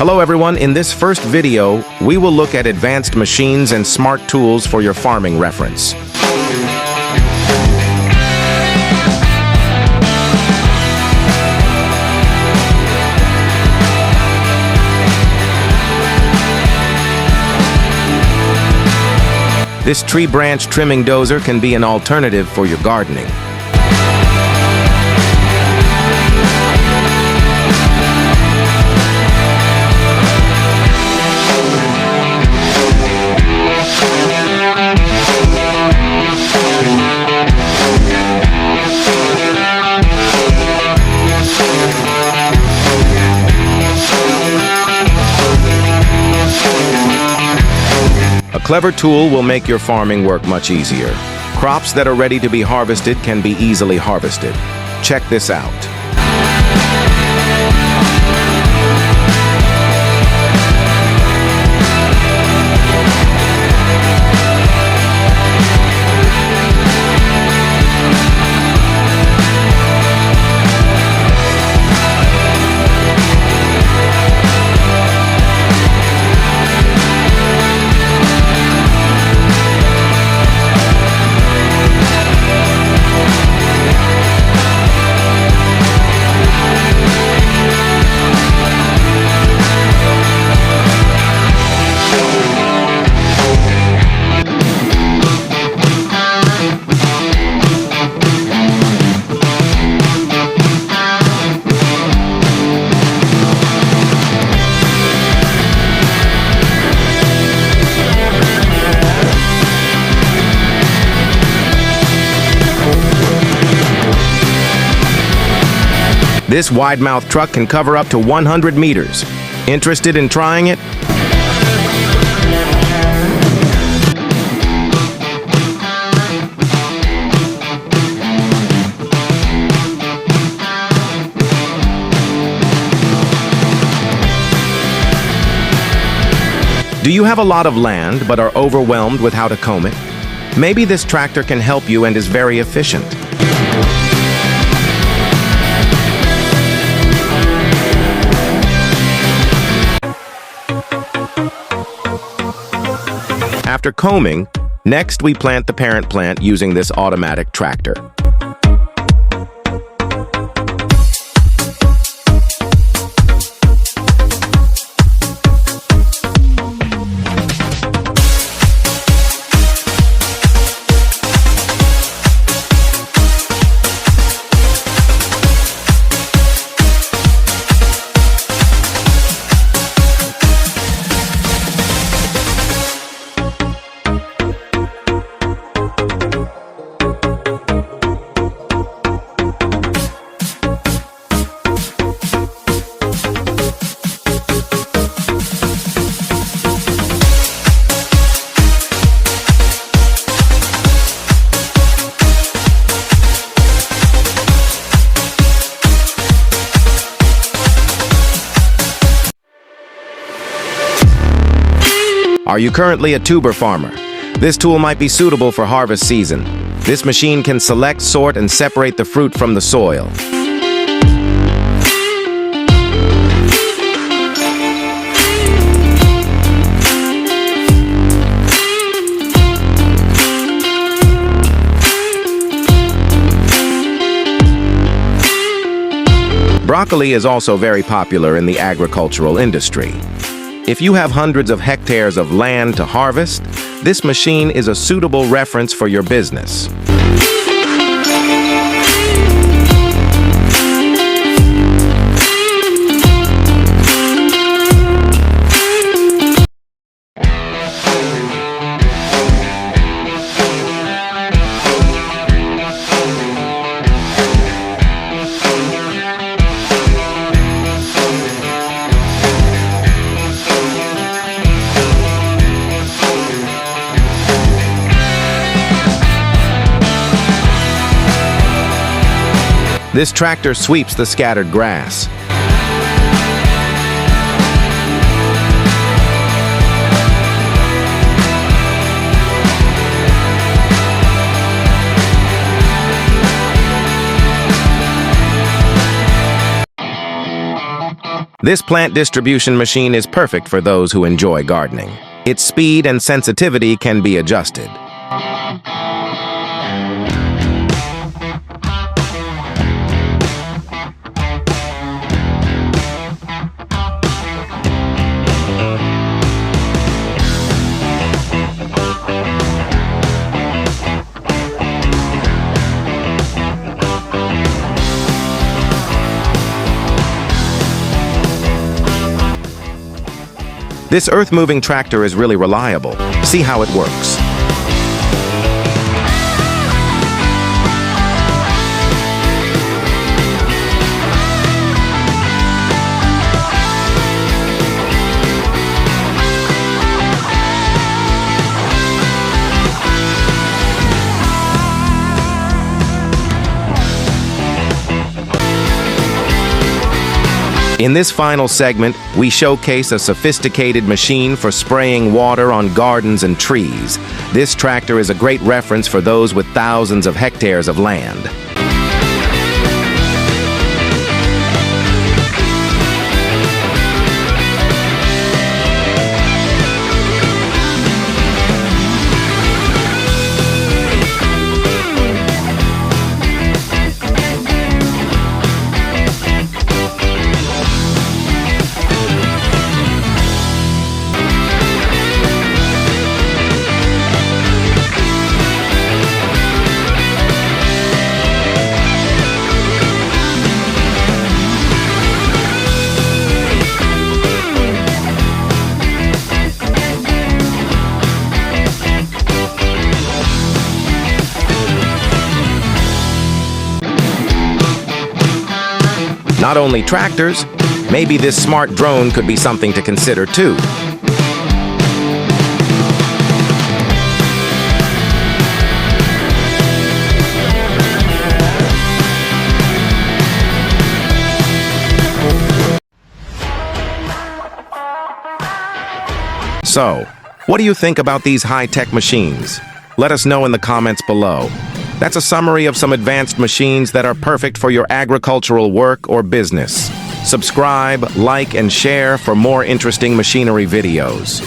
Hello everyone, in this first video, we will look at advanced machines and smart tools for your farming reference. This tree branch trimming dozer can be an alternative for your gardening. A clever tool will make your farming work much easier. Crops that are ready to be harvested can be easily harvested. Check this out. This wide-mouth truck can cover up to 100 meters. Interested in trying it? Do you have a lot of land but are overwhelmed with how to comb it? Maybe this tractor can help you and is very efficient. After combing, next we plant the parent plant using this automatic tractor. Are you currently a tuber farmer? This tool might be suitable for harvest season. This machine can select, sort, and separate the fruit from the soil. Broccoli is also very popular in the agricultural industry. If you have hundreds of hectares of land to harvest, this machine is a suitable reference for your business. This tractor sweeps the scattered grass. This plant distribution machine is perfect for those who enjoy gardening. Its speed and sensitivity can be adjusted. This earth-moving tractor is really reliable. See how it works. In this final segment, we showcase a sophisticated machine for spraying water on gardens and trees. This tractor is a great reference for those with thousands of hectares of land. Not only tractors, maybe this smart drone could be something to consider too. So, what do you think about these high-tech machines? Let us know in the comments below. That's a summary of some advanced machines that are perfect for your agricultural work or business. Subscribe, like, and share for more interesting machinery videos.